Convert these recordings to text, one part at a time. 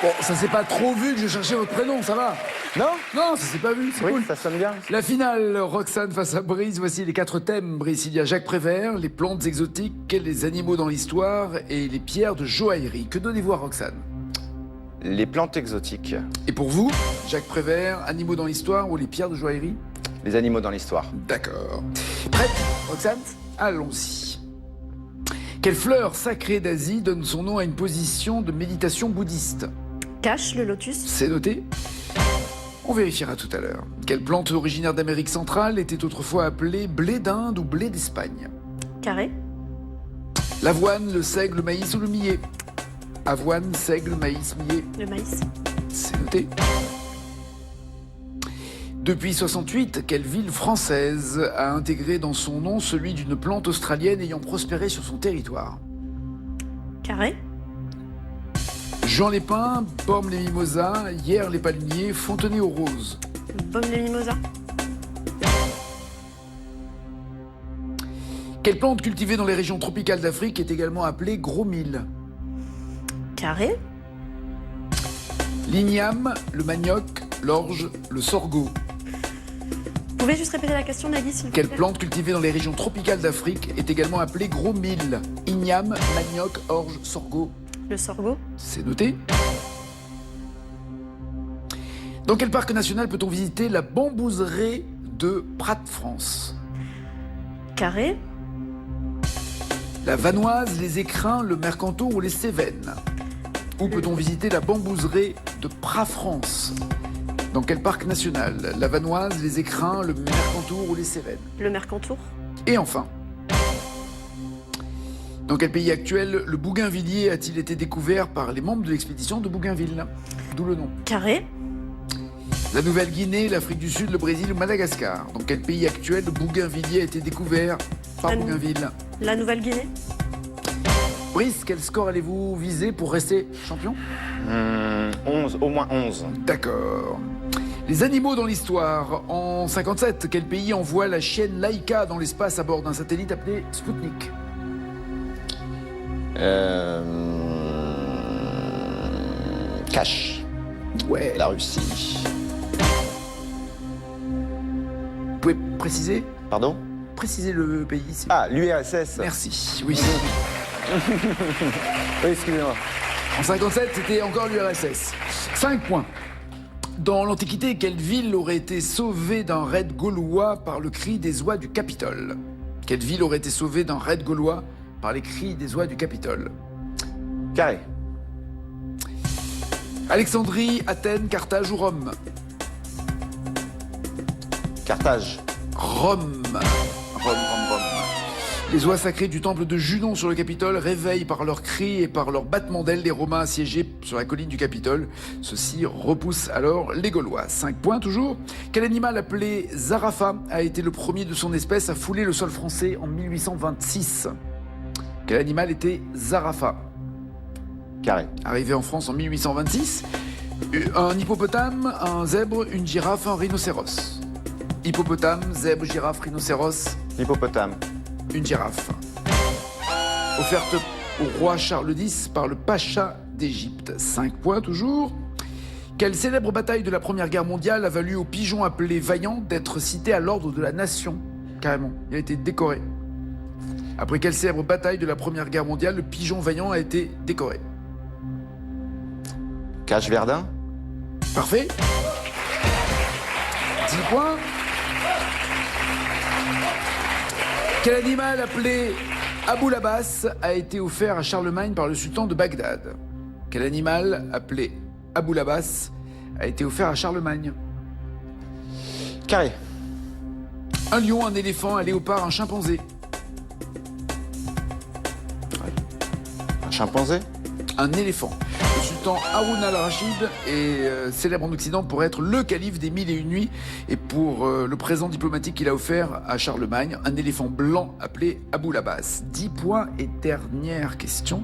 Bon, ça s'est pas trop vu que je cherchais votre prénom, ça va? Non? Non, ça s'est pas vu, c'est Oui, cool. ça sonne bien. La finale, Roxane face à Brice, voici les 4 thèmes. Brice, il y a Jacques Prévert, les plantes exotiques, les animaux dans l'histoire et les pierres de joaillerie. Que donnez-vous à Roxane? Les plantes exotiques. Et pour vous, Jacques Prévert, animaux dans l'histoire ou les pierres de joaillerie? Les animaux dans l'histoire. D'accord. Prête, Roxane? Allons-y. Quelle fleur sacrée d'Asie donne son nom à une position de méditation bouddhiste? Cache, le lotus. C'est noté. On vérifiera tout à l'heure. Quelle plante originaire d'Amérique centrale était autrefois appelée blé d'Inde ou blé d'Espagne? Carré. L'avoine, le seigle, le maïs ou le millet? Avoine, seigle, maïs, millet. Le maïs. C'est noté. Depuis 68, quelle ville française a intégré dans son nom celui d'une plante australienne ayant prospéré sur son territoire? Carré. Jean Lépin, Bormes les Mimosas, Hier les Palmiers, Fontenay aux Roses. Baume de mimosa. Quelle plante cultivée dans les régions tropicales d'Afrique est également appelée gros mil? Carré. L'igname, le manioc, l'orge, le sorgho. Vous pouvez juste répéter la question, Nagui, s'il vous plaît? Quelle plante cultivée dans les régions tropicales d'Afrique est également appelée gros mil? Igname, manioc, orge, sorgho. Le sorgho. C'est noté. Dans quel parc national peut-on visiter la bambouseraie de Prat-France? Carré. La Vanoise, les Écrins, le Mercantour ou les Cévennes? Où peut-on visiter la bambouseraie de Prat-France? Dans quel parc national? La Vanoise, les Écrins, le Mercantour ou les Cévennes? Le Mercantour. Et enfin, dans quel pays actuel le bougainvillier a-t-il été découvert par les membres de l'expédition de Bougainville? D'où le nom. Carré. La Nouvelle-Guinée, l'Afrique du Sud, le Brésil ou Madagascar? Dans quel pays actuel le bougainvillier a été découvert par Bougainville? La Nouvelle-Guinée. Brice, quel score allez-vous viser pour rester champion? 11, au moins 11. D'accord. Les animaux dans l'histoire. En 57, quel pays envoie la chienne Laika dans l'espace à bord d'un satellite appelé Spoutnik? Cache. Ouais. La Russie. Vous pouvez préciser? Pardon? Préciser le pays. Ah, l'URSS. Merci, oui. Oui, excusez-moi. En 57, c'était encore l'URSS. 5 points. Dans l'Antiquité, quelle ville aurait été sauvée d'un raid gaulois par le cri des oies du Capitole? Quelle ville aurait été sauvée d'un raid gaulois par les cris des oies du Capitole? Carré. Alexandrie, Athènes, Carthage ou Rome? Carthage. Rome. Rome. Les oies sacrées du temple de Junon sur le Capitole réveillent par leurs cris et par leurs battements d'ailes les Romains assiégés sur la colline du Capitole. Ceux-ci repoussent alors les Gaulois. 5 points toujours. Quel animal appelé Zarafa a été le premier de son espèce à fouler le sol français en 1826? Quel animal était Zarafa? Carré. Arrivé en France en 1826. Un hippopotame, un zèbre, une girafe, un rhinocéros. Hippopotame, zèbre, girafe, rhinocéros. Hippopotame. Une girafe. Offerte au roi Charles X par le pacha d'Égypte. 5 points toujours. Quelle célèbre bataille de la Première Guerre mondiale a valu au pigeon appelé Vaillant d'être cité à l'ordre de la Nation? Carrément, il a été décoré. Après quelle célèbre bataille de la Première Guerre mondiale, le pigeon Vaillant a été décoré? Cache-Verdun. Parfait. 10 points. Quel animal appelé Abou Labas a été offert à Charlemagne par le sultan de Bagdad? Quel animal appelé Abou Labas a été offert à Charlemagne? Carré. Un lion, un éléphant, un léopard, un chimpanzé. Un chimpanzé. Un éléphant. Le sultan Haroun al-Rachid est célèbre en Occident pour être le calife des 1001 nuits et pour le présent diplomatique qu'il a offert à Charlemagne, un éléphant blanc appelé Abou Labas. 10 points et dernière question.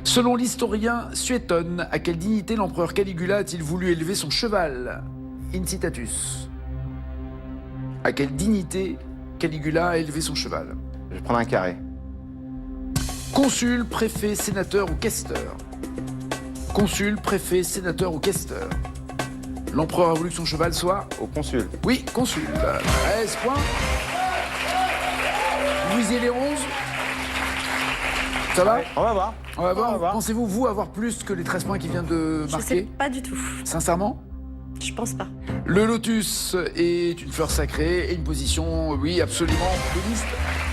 Selon l'historien Suétone, à quelle dignité l'empereur Caligula a-t-il voulu élever son cheval? Incitatus. À quelle dignité Caligula a élevé son cheval? Je vais prendre un carré. Consul, préfet, sénateur ou questeur? Consul, préfet, sénateur ou questeur. L'empereur a voulu que son cheval soit... Au consul. Oui, consul. 13 points. Vous visez les 11. Ça va? On va voir. On va voir. On va voir. Pensez-vous, vous, avoir plus que les 13 points qu'il vient de Je sais marquer? pas du tout. Sincèrement? Je pense pas. Le lotus est une fleur sacrée et une position, oui, absolument, bouddhiste.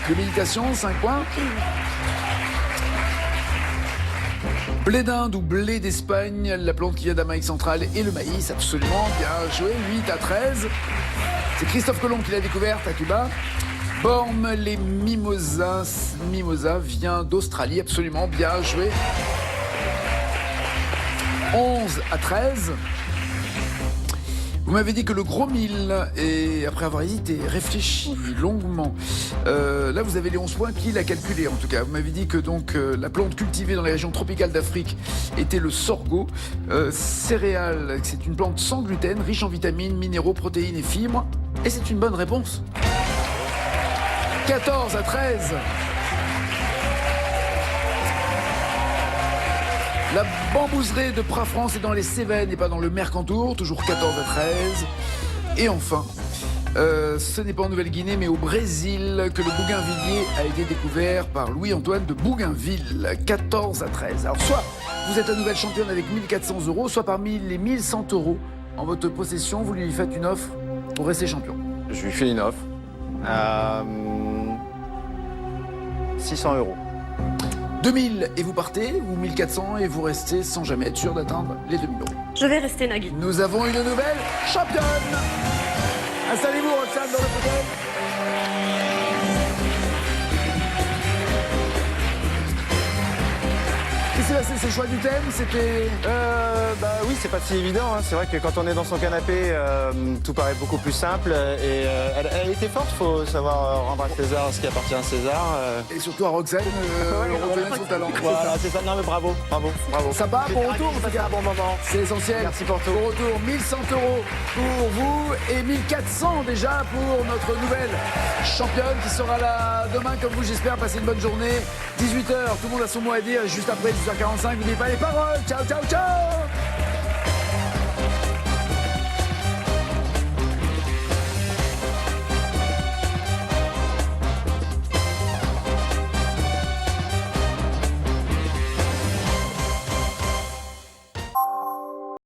De méditation, 5 points. Blé d'Inde ou blé d'Espagne, la plante qui vient d'Amérique centrale et le maïs, absolument, bien joué, 8-13. C'est Christophe Colomb qui l'a découverte à Cuba. Borme, les mimosas, mimosa vient d'Australie, absolument, bien joué. 11-13. Vous m'avez dit que le gros mille, et après avoir hésité, réfléchi longuement, là vous avez les 11 points, qui l'a calculé en tout cas. Vous m'avez dit que donc la plante cultivée dans les régions tropicales d'Afrique était le sorgho. Céréales, c'est une plante sans gluten, riche en vitamines, minéraux, protéines et fibres. Et c'est une bonne réponse. 14-13. La bambouserie de Pras-France est dans les Cévennes et pas dans le Mercantour, toujours 14-13. Et enfin, ce n'est pas en Nouvelle-Guinée mais au Brésil que le bougainvillier a été découvert par Louis-Antoine de Bougainville, 14-13. Alors soit vous êtes la nouvelle championne avec 1400 €, soit parmi les 1100 € en votre possession, vous lui faites une offre pour rester champion. Je lui fais une offre. 600 €. 2000 et vous partez, ou 1400 et vous restez sans jamais être sûr d'atteindre les 2000 €. Je vais rester Nagui. Nous avons une nouvelle championne. Installez-vous, Roxane, dans le fauteuil. Qu'est-ce qui s'est passé? C'est le choix du thème? C'était... Oui, c'est pas si évident. Hein. C'est vrai que quand on est dans son canapé, tout paraît beaucoup plus simple. Et elle était forte, faut savoir rendre à César ce qui appartient à César. Et surtout à Roxane, reconnaître son talent. Voilà, c'est ça. Non, mais bravo. Ça va, bon retour, en tout cas. Un bon moment. C'est essentiel. Merci pour tout. Bon retour, 1100 € pour vous et 1400 déjà pour notre nouvelle championne qui sera là demain comme vous, j'espère. Passez une bonne journée. 18h, tout le monde a son mot à dire. Juste après 18h45, n'oubliez pas les paroles. Ciao, ciao, ciao.